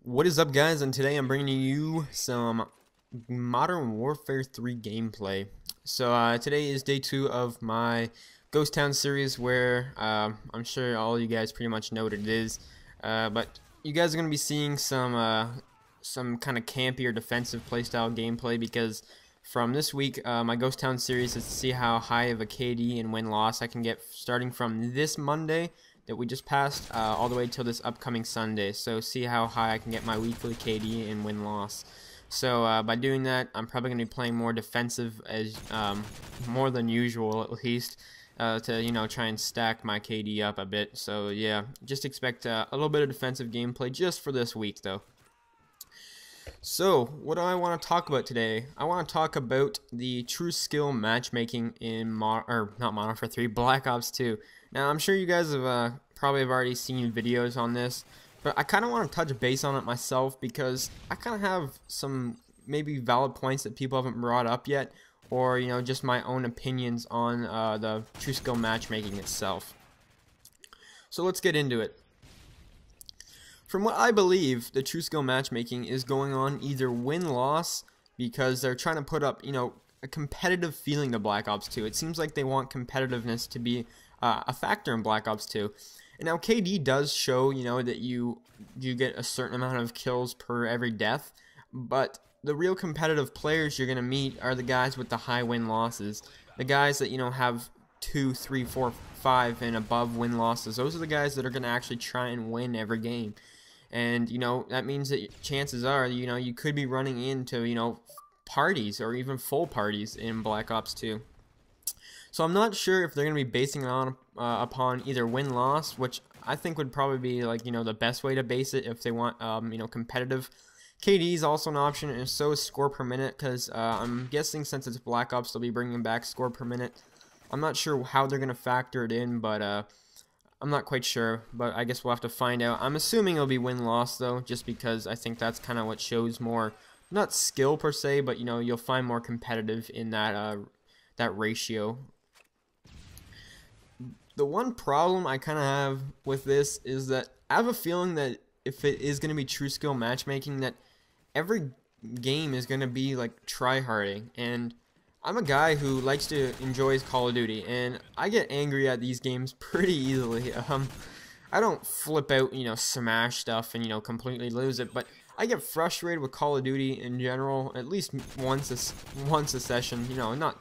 What is up, guys? And today I'm bringing you some Modern Warfare 3 gameplay. So today is day 2 of my Ghost Town series, where I'm sure all you guys pretty much know what it is. But you guys are going to be seeing some kind of campy or defensive playstyle gameplay, because from this week, my Ghost Town series is to see how high of a KD and win-loss I can get starting from this Monday that we just passed all the way till this upcoming Sunday. So see how high I can get my weekly KD and win-loss. So by doing that, I'm probably going to be playing more defensive, as more than usual at least, to try and stack my KD up a bit. So yeah, just expect a little bit of defensive gameplay just for this week though. So what do I want to talk about today? I want to talk about the true skill matchmaking in not Modern Warfare 3, Black Ops 2. Now I'm sure you guys have probably have already seen videos on this, but I kind of want to touch base on it myself, because I kind of have some maybe valid points that people haven't brought up yet, or just my own opinions on the true skill matchmaking itself. So let's get into it. From what I believe, the true skill matchmaking is going on either win-loss, because they're trying to put up, a competitive feeling to Black Ops 2. It seems like they want competitiveness to be a factor in Black Ops 2. And now KD does show, that you get a certain amount of kills per every death, but the real competitive players you're going to meet are the guys with the high win-losses. The guys that, have 2, 3, 4, 5 and above win-losses. Those are the guys that are going to actually try and win every game. And that means that chances are you could be running into parties or even full parties in Black Ops 2. So I'm not sure if they're going to be basing it on upon either win-loss, which I think would probably be the best way to base it if they want competitive. KD is also an option, and so is score per minute, because I'm guessing since it's Black Ops they'll be bringing back score per minute. I'm not sure how they're going to factor it in, but I'm not quite sure, but I guess we'll have to find out. I'm assuming it'll be win-loss though, just because I think that's kind of what shows more, not skill per se, but you'll find more competitive in that that ratio. The one problem I kind of have with this is that I have a feeling that if it is going to be true skill matchmaking, that every game is going to be like try-harding, and I'm a guy who likes to enjoy Call of Duty, and I get angry at these games pretty easily. I don't flip out, smash stuff and completely lose it, but I get frustrated with Call of Duty in general at least once a session.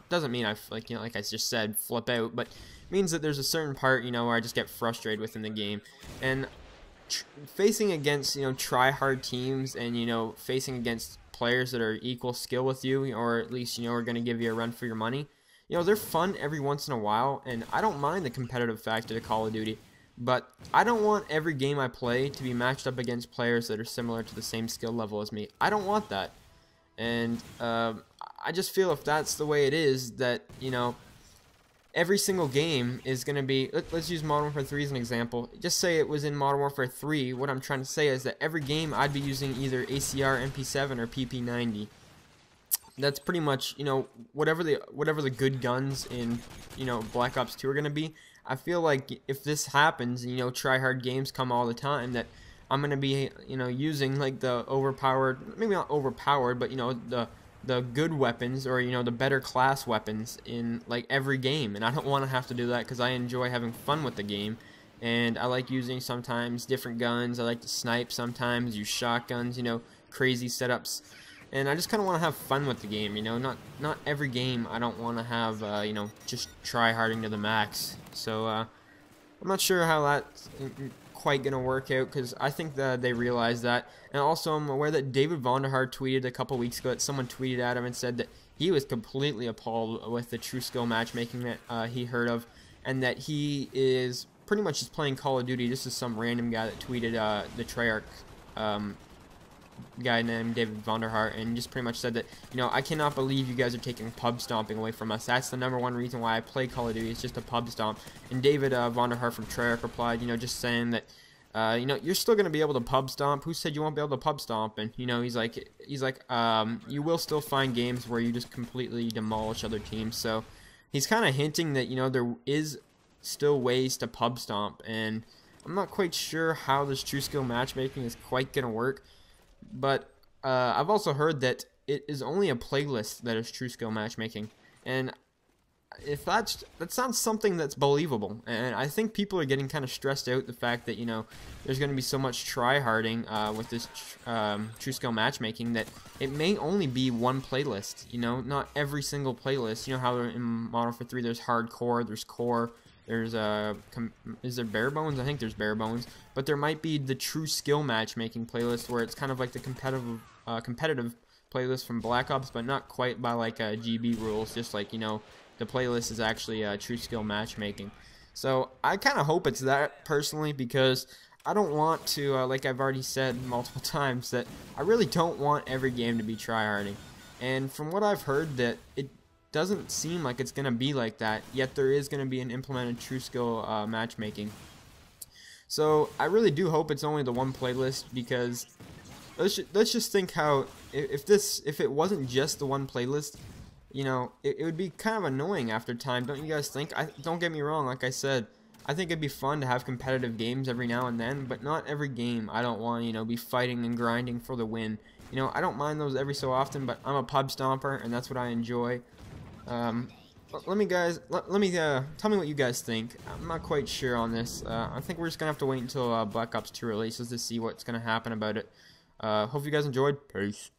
Doesn't mean I like I just said flip out, but it means that there's a certain part where I just get frustrated within the game. And facing against try hard teams, and facing against players that are equal skill with you, or at least are going to give you a run for your money, they're fun every once in a while, and I don't mind the competitive factor to Call of Duty, but I don't want every game I play to be matched up against players that are similar to the same skill level as me. I don't want that. And I just feel if that's the way it is, that every single game is going to be, let's use Modern Warfare 3 as an example. Just say it was in Modern Warfare 3, what I'm trying to say is that every game I'd be using either ACR, MP7, or PP90. That's pretty much, whatever the good guns in, Black Ops 2 are going to be. I feel like if this happens, try-hard games come all the time, that I'm going to be, using like the overpowered, maybe not overpowered, but the good weapons, or the better class weapons in like every game. And I don't want to have to do that, because I enjoy having fun with the game, and I like using sometimes different guns. I like to snipe sometimes, use shotguns, crazy setups, and I just kind of want to have fun with the game. Not every game I don't want to have just try harding to the max. So I'm not sure how that's quite gonna work out, because I think that they realize that. And also I'm aware that David Vonderhaar tweeted a couple weeks ago that someone tweeted at him and said that he was completely appalled with the true skill matchmaking that he heard of, and that he is pretty much just playing Call of Duty. This is some random guy that tweeted the Treyarch guy named David Vonderhaar, and just pretty much said that I cannot believe you guys are taking pub stomping away from us. That's the #1 reason why I play Call of Duty. It's just a pub stomp. And David Vonderhaar from Treyarch replied, just saying that you're still gonna be able to pub stomp. Who said you won't be able to pub stomp? And he's like you will still find games where you just completely demolish other teams. So he's kind of hinting that there is still ways to pub stomp, and I'm not quite sure how this true skill matchmaking is quite gonna work. but I've also heard that it is only a playlist that is true skill matchmaking, and if that sounds something that's believable, and I think people are getting kind of stressed out the fact that, you know, there's going to be so much try-harding with this true skill matchmaking that it may only be one playlist. You know, not every single playlist. You know how in Modern Warfare 3 there's hardcore, there's core, there's is there bare bones? I think there's bare bones, but there might be the true skill matchmaking playlist where it's kind of like the competitive playlist from Black Ops, but not quite by like GB rules. Just like, you know, the playlist is actually true skill matchmaking. So I kind of hope it's that personally, because I don't want to, like I've already said multiple times, that I really don't want every game to be tryharding. And from what I've heard, that it doesn't seem like it's going to be like that, yet there is going to be an implemented true skill matchmaking. So I really do hope it's only the one playlist, because let's just think how if it wasn't just the one playlist, you know, it would be kind of annoying after time, don't you guys think? Don't get me wrong, like I said, I think it'd be fun to have competitive games every now and then, but not every game. I don't want to, you know, be fighting and grinding for the win. You know, I don't mind those every so often, but I'm a pub stomper, and that's what I enjoy. Let me tell me what you guys think. I'm not quite sure on this. I think we're just gonna have to wait until Black Ops 2 releases to see what's gonna happen about it. Hope you guys enjoyed. Peace.